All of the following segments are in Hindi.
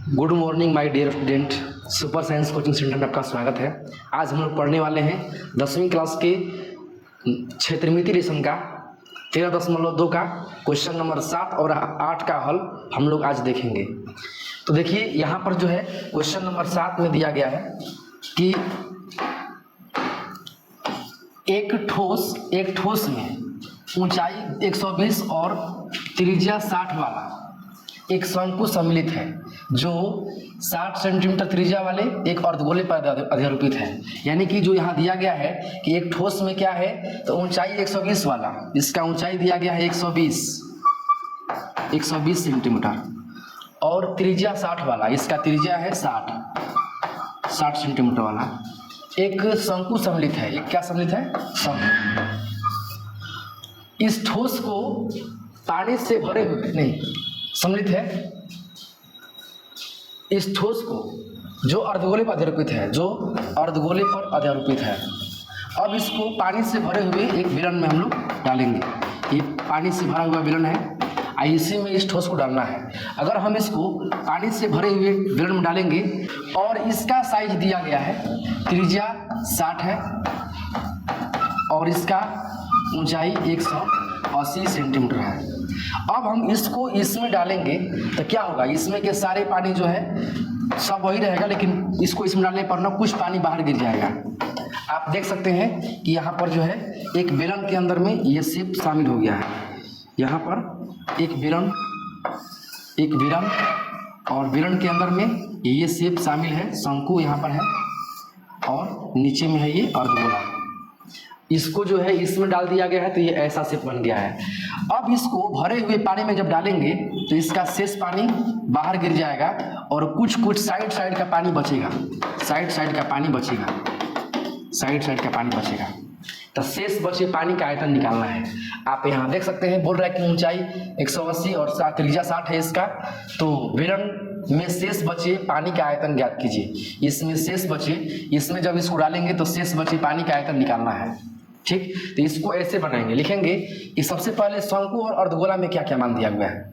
Good morning my dear student. Super science coaching centre में आपका स्वागत है। आज हम लोग पढ़ने वाले हैं 10वीं क्लास के क्षेत्रमिति रेशम का 13.2 का क्वेश्चन नंबर 7 और 8 का हल हम लोग आज देखेंगे। तो देखिए यहाँ पर जो है क्वेश्चन नंबर 7 में दिया गया है कि एक ठोस में ऊंचाई 120 और त्रिज्या 60 वाला एक शंकु सम्मिलित है जो 60 सेंटीमीटर त्रिज्या वाले एक अर्धगोले पर अध्यारोपित है। यानी कि जो यहाँ दिया गया है कि एक ठोस में क्या है, तो ऊंचाई 120 वाला, इसका ऊंचाई दिया गया है 120 सेंटीमीटर और त्रिज्या 60 वाला, इसका त्रिज्या है 60 सेंटीमीटर वाला एक शंकु सम्मिलित है। एक क्या सम्मिलित है? शंकु। इस ठोस को पानी से भरे हुए नहीं सम्मिलित है। इस ठोस को जो अर्धगोले पर अध्यारोपित है, अब इसको पानी से भरे हुए एक बेलन में हम लोग डालेंगे। ये पानी से भरा हुआ बेलन है, इसी में इस ठोस को डालना है। अगर हम इसको पानी से भरे हुए बेलन में डालेंगे और इसका साइज दिया गया है, त्रिज्या 60 है और इसका ऊंचाई 180 सेंटीमीटर है। अब हम इसको इसमें डालेंगे तो क्या होगा, इसमें के सारे पानी जो है सब वही रहेगा, लेकिन इसको इसमें डालने पर ना कुछ पानी बाहर गिर जाएगा। आप देख सकते हैं कि यहाँ पर जो है एक बेलन के अंदर में ये शेप शामिल हो गया है। यहाँ पर एक बेलन और बेलन के अंदर में ये शेप शामिल है, शंकु यहाँ पर है और नीचे में है ये अर्धगोला। इसको जो है इसमें डाल दिया गया है तो ये ऐसा शेप बन गया है। अब इसको भरे हुए पानी में जब डालेंगे तो इसका शेष पानी बाहर गिर जाएगा और कुछ साइड का पानी बचेगा। साइड का पानी बचेगा तो शेष बचे पानी का आयतन निकालना है। आप यहाँ देख सकते हैं, बोल रहा है कि ऊंचाई 180 और त्रिज्या 60 है इसका, तो बेलन में शेष बचे पानी का आयतन ज्ञात कीजिए। इसमें शेष बचे, इसमें जब इसको डालेंगे तो शेष बचे पानी का आयतन निकालना है। ठीक, तो इसको ऐसे बनाएंगे, लिखेंगे कि सबसे पहले शंकु और अर्धगोला में क्या क्या मान दिया हुआ है,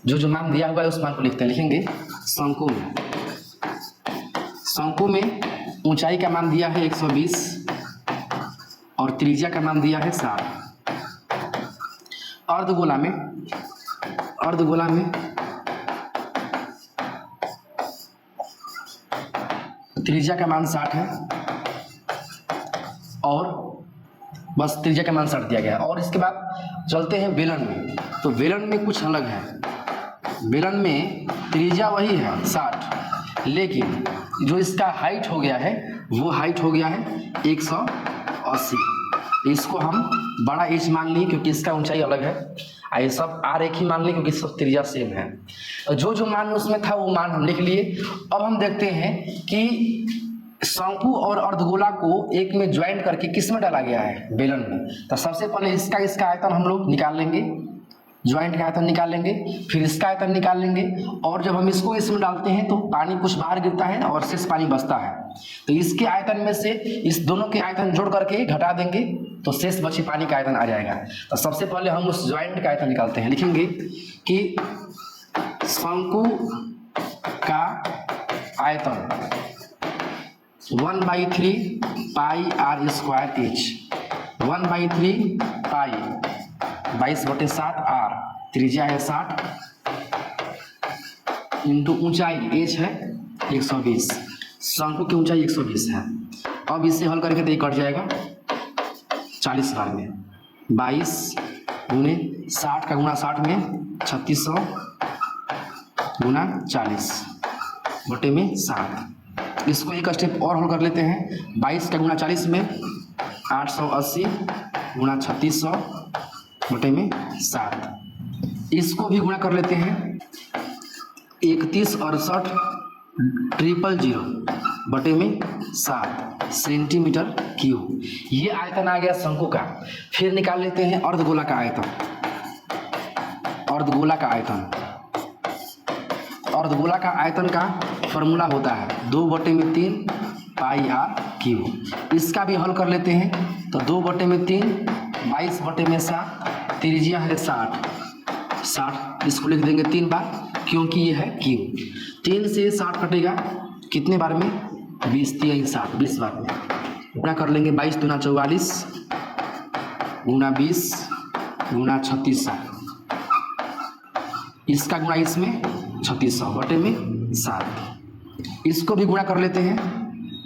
जो मान दिया हुआ है उस मान को लिखते हैं। लिखेंगे शंकु में ऊंचाई का मान दिया है 120 और त्रिज्या का मान दिया है 60। अर्धगोला में त्रिज्या का मान 60 है और बस त्रिज्या का मान 60 दिया गया है। और इसके बाद चलते हैं बेलन में, तो बेलन में कुछ अलग है। बेलन में त्रिज्या वही है 60, लेकिन जो इसका हाइट हो गया है वो हाइट हो गया है 180। इसको हम बड़ा एच मान लिए क्योंकि इसका ऊंचाई अलग है, ये सब आर एक ही मान लिए क्योंकि सब त्रिज्या सेम है। जो मान उसमें था वो मान हम लिख लिए। अब हम देखते हैं कि शंकु और अर्धगोला को एक में ज्वाइंट करके किस में डाला गया है, बेलन में। तो सबसे पहले इसका आयतन हम लोग निकाल लेंगे, ज्वाइंट का आयतन निकाल लेंगे, फिर इसका आयतन निकाल लेंगे और जब हम इसको इसमें डालते हैं तो पानी कुछ बाहर गिरता है और शेष पानी बचता है। तो इसके आयतन में से इस दोनों के आयतन जोड़ करके घटा देंगे तो शेष बचे पानी का आयतन आ जाएगा। तो सबसे पहले हम उस ज्वाइंट का आयतन निकालते हैं। लिखेंगे कि शंकु का आयतन 1/3 pi r square h, 1/3 pi 22/7 r, त्रिज्या है 60 इंटू ऊंचाई एच है 120, शंकु की ऊंचाई 120 है। अब इसे हल करके तो ये कट जाएगा 40 बार में, 22 गुने 60 का गुना 60 में 3600 गुना 40 बटे में 60। इसको एक स्टेप और हल कर लेते हैं। 22 का गुना 40 में 880 गुना 3600 बटे में 7। इसको भी गुणा कर लेते हैं 3168,000 बटे में 7 सेंटीमीटर क्यूब। ये आयतन आ गया शंकु का। फिर निकाल लेते हैं अर्धगोला का आयतन। अर्धगोला का आयतन का फॉर्मूला होता है 2/3 पाई आर क्यूब। इसका भी हल कर लेते हैं तो 2/3 22/7, त्रिज्या है 60, इसको लिख देंगे 3 बार क्योंकि ये है क्यूब। 3 से 60 कटेगा कितने बार में? 20 3 60, 20 बार में। गुणा कर लेंगे 22 दूना 44 गुणा 20 गुणा 3600, इसका गुणा इसमें 3600 बटे में 7। इसको भी गुणा कर लेते हैं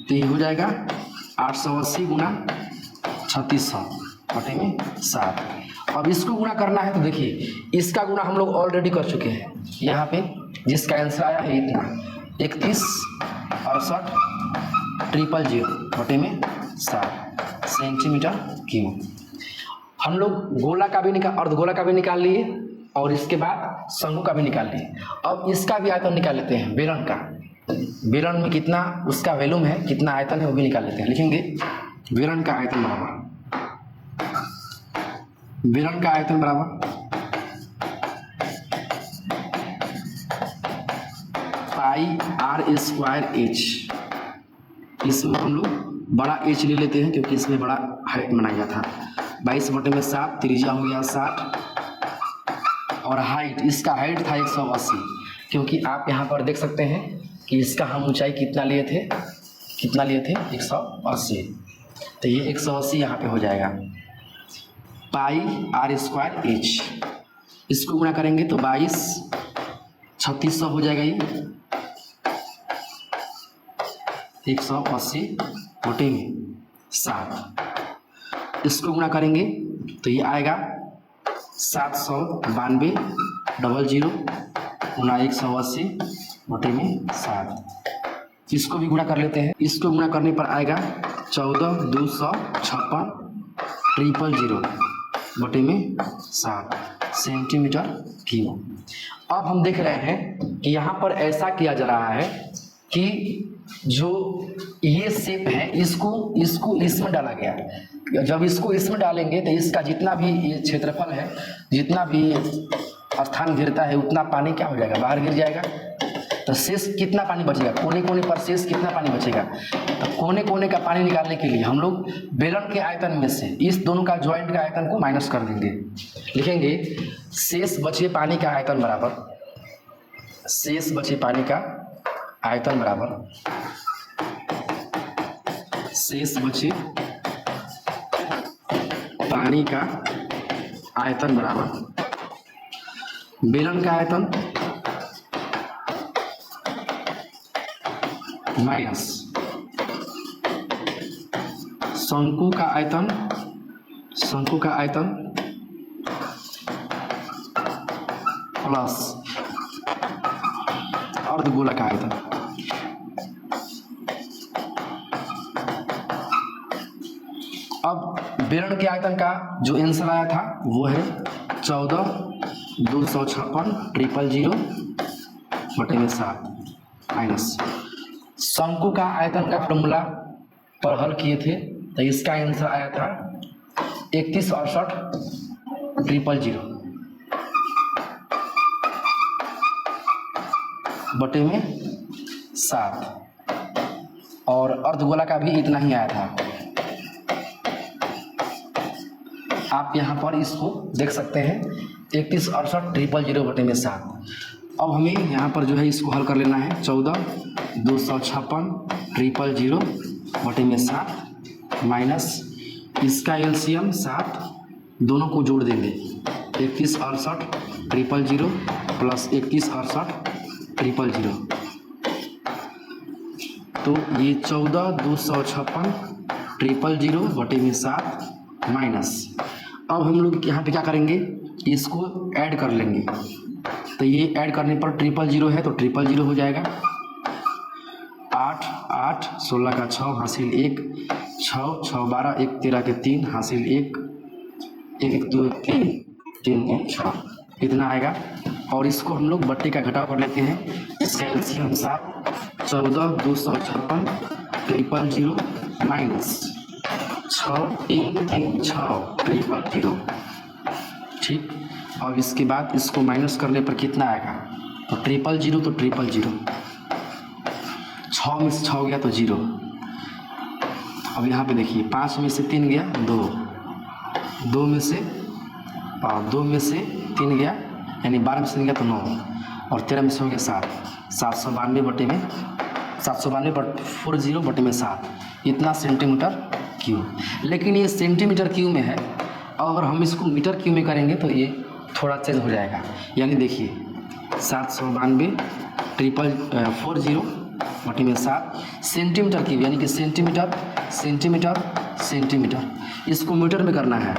तो ये हो जाएगा 880 गुणा 3600 बटे में 7। अब इसको गुणा करना है तो देखिए इसका गुणा हम लोग ऑलरेडी कर चुके हैं यहाँ पे, जिसका आंसर आया है इतना 31 68 000 बटे में 7 सेंटीमीटर क्यूब। हम लोग गोला का भी अर्धगोला का भी निकाल लिए और इसके बाद शंकु का भी निकाल लिए। अब इसका भी आयतन निकाल लेते हैं, बेलन का। बेलन में कितना उसका वॉल्यूम है, कितना आयतन है वो भी निकाल लेते हैं। लिखेंगे बेलन का आयतन बराबर, बेलन का आयतन बराबर पाई r स्क्वायर h। इसमें हम लोग बड़ा h ले लेते हैं क्योंकि इसमें बड़ा हाइट बनाया था। 22 बटे में 7, त्रिज्या हो गया 60 और हाइट, इसका हाइट था 180, क्योंकि आप यहाँ पर देख सकते हैं कि इसका हम ऊंचाई कितना लिए थे 180, तो ये 180 यहाँ पे हो जाएगा पाई r स्क्वायर h। इसको गुणा करेंगे तो 22 3600 हो जाएगा, ये 180 बटे में 7। इसको गुणा करेंगे तो ये आएगा 792 00 गुणा 180 बटे में 7। इसको भी गुणा कर लेते हैं। इसको गुणा करने पर आएगा 14256 000 बटे में 7 सेंटीमीटर क्यूब। अब हम देख रहे हैं कि यहाँ पर ऐसा किया जा रहा है कि जो ये शेप है इसको इसमें डाला गया। जब इसको इसमें डालेंगे तो इसका जितना भी ये क्षेत्रफल है, जितना भी स्थान गिरता है उतना पानी क्या हो जाएगा, बाहर गिर जाएगा। तो शेष कितना पानी बचेगा, कोने कोने पर शेष कितना पानी बचेगा। तो कोने कोने का पानी निकालने के लिए हम लोग बेलन के आयतन में से इस दोनों का ज्वाइंट का आयतन को माइनस कर देंगे। लिखेंगे शेष बचे पानी का आयतन बराबर, शेष बचे पानी का आयतन बराबर, शेष बचे पानी का आयतन बराबर बेलन का आयतन माइनस शंकु का आयतन, शंकु का आयतन प्लस अर्धगोला का आयतन। अब बेलन के आयतन का जो आंसर आया था वो है 14256 000 बटे में 7 माइनस शंकु का आयतन का फॉर्मूला पर हल किए थे तो इसका आंसर आया था 31 68 000 बटे में 7 और अर्धगोला का भी इतना ही आया था। आप यहाँ पर इसको देख सकते हैं 31 68 000 बटे में 7। अब हमें यहाँ पर जो है इसको हल कर लेना है 14256 000 बटे में 7 माइनस इसका एलसीएम 7, दोनों को जोड़ देंगे 31 68 000 प्लस 31 68 000, तो ये 14256 000 बटे में 7 माइनस। अब हम लोग यहाँ पे क्या करेंगे, इसको ऐड कर लेंगे। तो ये ऐड करने पर 000 है तो 000 हो जाएगा। 8 8 16 का 6 हासिल 1 6 6 12 1 13 के 3 हासिल 1 1 2 3 3 6 इतना आएगा। और इसको हम लोग बट्टे का घटाव कर लेते हैं। इसका एलसीएम 7 14256 000 माइनस 6 1 3 6 000। ठीक, और इसके बाद इसको माइनस करने पर कितना आएगा, तो 000 तो 000, 6 में से 6 गया तो 0। अब यहाँ पे देखिए 5 में से 3 गया 2, 2 में से 3 गया यानी 12 में से 3 गया तो 9 और 13 में से हो गया 7। 792/7 इतना सेंटीमीटर क्यूब। लेकिन ये सेंटीमीटर क्यूब में है, और हम इसको मीटर क्यूब में करेंगे तो ये थोड़ा चेंज हो जाएगा। यानी देखिए 792/407 सेंटीमीटर क्यूब, यानी कि सेंटीमीटर सेंटीमीटर सेंटीमीटर। इसको मीटर में करना है,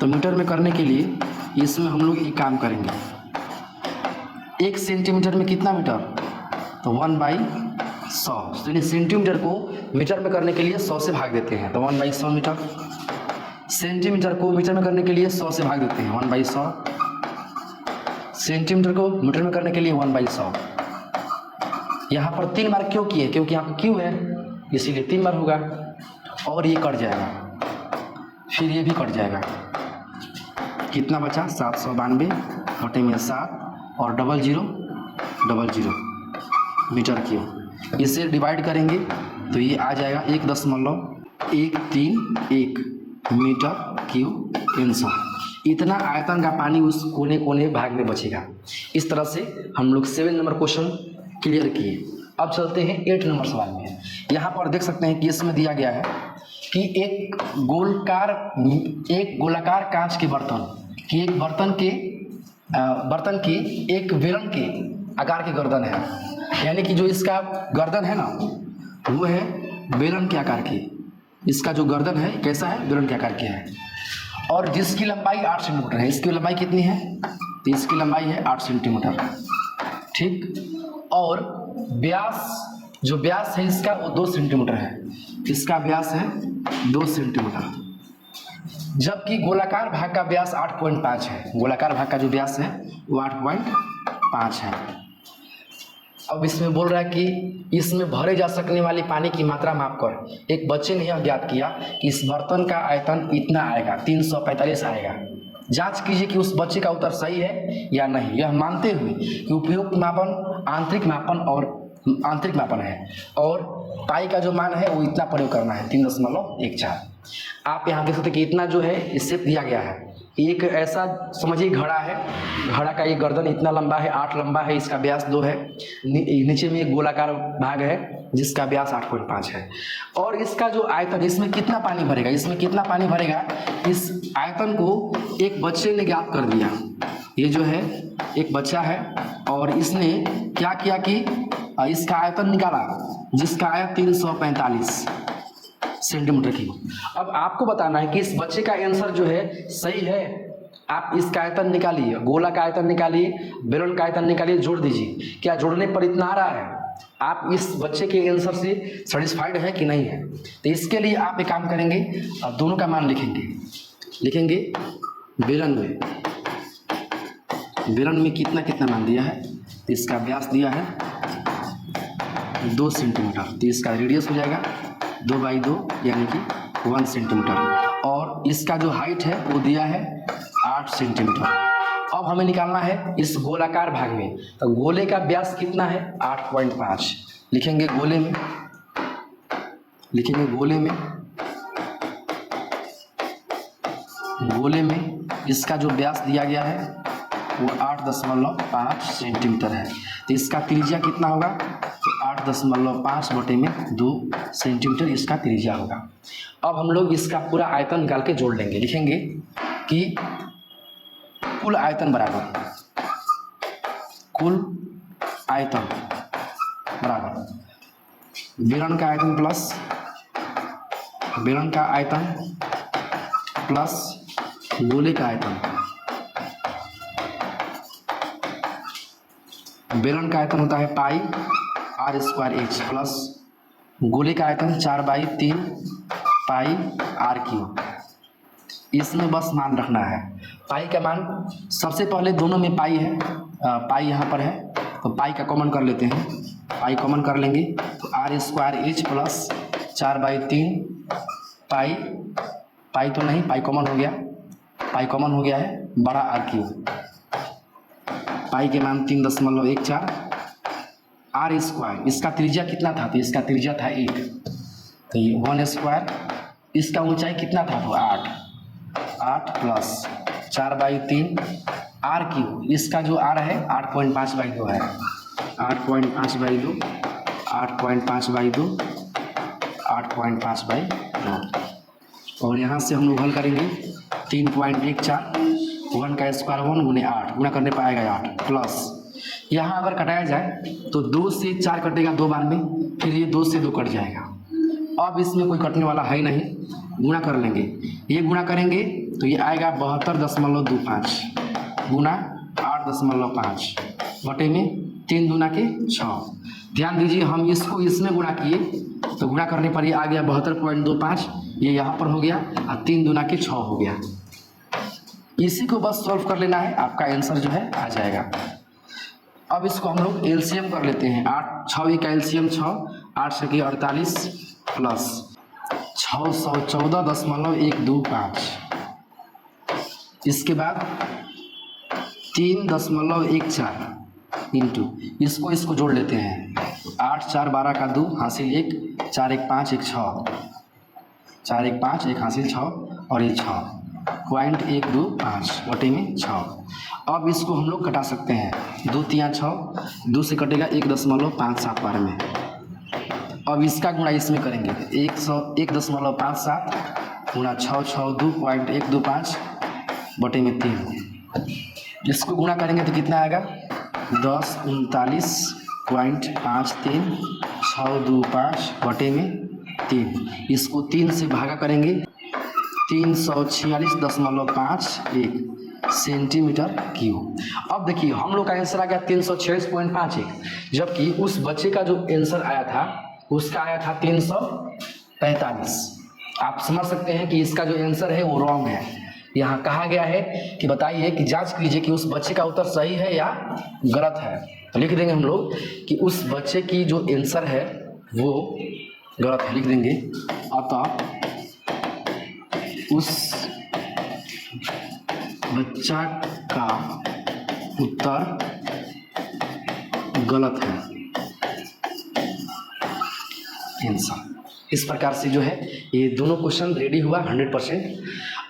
तो मीटर में करने के लिए इसमें हम लोग एक काम करेंगे। 1 सेंटीमीटर में कितना मीटर, तो 1/100। यानी सेंटीमीटर को मीटर में करने के लिए 100 से भाग देते हैं, तो 1/100 मीटर। सेंटीमीटर को मीटर में करने के लिए 100 से भाग देते हैं, 1/100। सेंटीमीटर को मीटर में करने के लिए 1/100। यहाँ पर 3 बार क्यों किए, क्योंकि यहाँ पर क्यू है, इसीलिए 3 बार होगा। और ये कट जाएगा, फिर ये भी कट जाएगा। कितना बचा, 792/7 और 0000 मीटर क्यूब। इसे डिवाइड करेंगे तो ये आ जाएगा 1.131 मीटर क्यूब आंसर। इतना आयतन का पानी उस कोने कोने भाग में बचेगा। इस तरह से हम लोग 7 नंबर क्वेश्चन क्लियर किए। अब चलते हैं 8 नंबर सवाल में। यहाँ पर देख सकते हैं कि इसमें दिया गया है कि एक गोलाकार कांच के बर्तन की एक बेलन के आकार की गर्दन है। यानी कि जो इसका गर्दन है ना, वो है बेलन के आकार की। इसका जो गर्दन है कैसा है, बेलन के आकार की है, और जिसकी लंबाई 8 सेंटीमीटर है। इसकी लंबाई कितनी है, तो इसकी लंबाई है 8 सेंटीमीटर, ठीक। और जो व्यास है इसका वो 2 सेंटीमीटर है। इसका व्यास है 2 सेंटीमीटर, जबकि गोलाकार भाग का व्यास 8.5 है। गोलाकार भाग का जो व्यास है वो 8.5 है। अब इसमें बोल रहा है कि इसमें भरे जा सकने वाली पानी की मात्रा माप कर। एक बच्चे ने यह ज्ञात किया कि इस बर्तन का आयतन इतना आएगा, 345 आएगा। जांच कीजिए कि उस बच्चे का उत्तर सही है या नहीं, यह मानते हुए कि उपयुक्त मापन आंतरिक मापन है और पाई का जो मान है वो इतना प्रयोग करना है, 3.14। आप यहाँ देख सकते हैं कि इतना जो है इससे दिया गया है। एक ऐसा समझिए घड़ा है, घड़ा का ये गर्दन इतना लंबा है, 8 लंबा है, इसका व्यास 2 है। नीचे में एक गोलाकार भाग है जिसका व्यास 8.5 है। और इसका जो आयतन, इसमें कितना पानी भरेगा, इस आयतन को एक बच्चे ने ज्ञात कर दिया। ये जो है एक बच्चा है और इसने क्या किया कि इसका आयतन निकाला, जिसका आयतन 345 सेंटीमीटर की। अब आपको बताना है कि इस बच्चे का आंसर जो है सही है। आप इसका आयतन निकालिए, गोला का आयतन निकालिए, बेलन का आयतन निकालिए, जोड़ दीजिए। क्या जोड़ने पर इतना आ रहा है? आप इस बच्चे के आंसर से सेटिस्फाइड है कि नहीं है? तो इसके लिए आप एक काम करेंगे, अब दोनों का मान लिखेंगे बेलन में कितना मान दिया है। तो इसका व्यास दिया है 2 सेंटीमीटर, तो इसका रेडियस हो जाएगा 2/2 यानी कि 1 सेंटीमीटर। और इसका जो हाइट है वो दिया है 8 सेंटीमीटर। अब हमें निकालना है इस गोलाकार भाग में, तो गोले का व्यास कितना है 8.5। लिखेंगे गोले में इसका जो व्यास दिया गया है वो 8.5 सेंटीमीटर है। तो इसका त्रिज्या कितना होगा, तो 8.5/2 सेंटीमीटर इसका त्रिज्या होगा। अब हम लोग इसका पूरा आयतन निकाल के जोड़ लेंगे। लिखेंगे कि कुल आयतन बराबर बेलन का आयतन प्लस गोले का आयतन। बेलन का आयतन होता है पाई r² प्लस गोले का आयतन 4/3 पाई r³। इसमें बस मान रखना है। पाई का मान सबसे पहले दोनों में पाई है, पाई यहाँ पर है तो पाई का कॉमन कर लेते हैं। पाई कॉमन कर लेंगे तो r² प्लस 4/3 पाई तो नहीं, पाई कॉमन हो गया है बड़ा r³। पाई के मान 3.14 r²। इसका त्रिज्या कितना था, तो इसका त्रिज्या था 1, तो ये 1²। इसका ऊंचाई कितना था, तो 8 प्लस 4/3 r³। इसका जो r है 8.5/2 है, 8.5/2, 8.5/2, 8.5/2। और यहाँ से हम लोग हल करेंगे 3.14, 1 का स्क्वायर 1 गुने 8, गुना करने पर आएगा 8 प्लस, यहाँ अगर कटाया जाए तो 2 से 4 कटेगा 2 बार में, फिर ये 2 से 2 कट जाएगा। अब इसमें कोई कटने वाला है नहीं, गुणा कर लेंगे, ये गुणा करेंगे तो ये आएगा 72.25 गुना 8.5 बटे में 3 दूना के 6। ध्यान दीजिए हम इसको इसमें गुणा किए तो गुणा करने पर ये आ गया 72.25, ये यहाँ पर हो गया और 3 दूना के 6 हो गया। इसी को बस सॉल्व कर लेना है, आपका आंसर जो है आ जाएगा। अब इसको हम लोग एलसीएम कर लेते हैं। 8 6 का एलसीएम 6, 8 से 48 प्लस 614.125, इसके बाद 3.14 इंटू इसको जोड़ लेते हैं। 8 4 12 का 2 हासिल 1, 4 1 5 1 6, 4 1 5 1 हासिल 6 और ये 6.125 बटे में 6। अब इसको हम लोग कटा सकते हैं, 2 3 6, 2 से कटेगा 1.57 बार में। अब इसका गुणा इसमें करेंगे 1.57 गुणा 6 6 2.125 बटे में 3, इसको गुणा करेंगे तो कितना आएगा 1039.53 625 बटे में 3। इसको 3 से भागा करेंगे 346.51 सेंटीमीटर क्यूब। अब देखिए हम लोग का आंसर आ गया 346.51, जबकि उस बच्चे का जो आंसर आया था उसका आया था 345। आप समझ सकते हैं कि इसका जो आंसर है वो रॉन्ग है। यहाँ कहा गया है कि बताइए कि जांच कीजिए कि उस बच्चे का उत्तर सही है या गलत है। तो लिख देंगे हम लोग कि उस बच्चे की जो आंसर है वो गलत है, लिख देंगे अतः उस बच्चा का उत्तर गलत है आंसर। इस प्रकार से जो है ये दोनों क्वेश्चन रेडी हुआ 100%।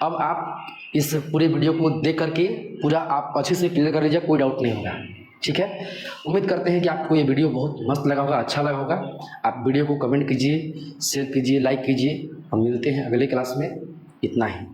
अब आप इस पूरे वीडियो को देख करके पूरा आप अच्छे से क्लियर कर लीजिए, कोई डाउट नहीं होगा। ठीक है, उम्मीद करते हैं कि आपको ये वीडियो बहुत मस्त लगा होगा, अच्छा लगा होगा। आप वीडियो को कमेंट कीजिए, शेयर कीजिए, लाइक कीजिए और मिलते हैं अगले क्लास में। इतना ही।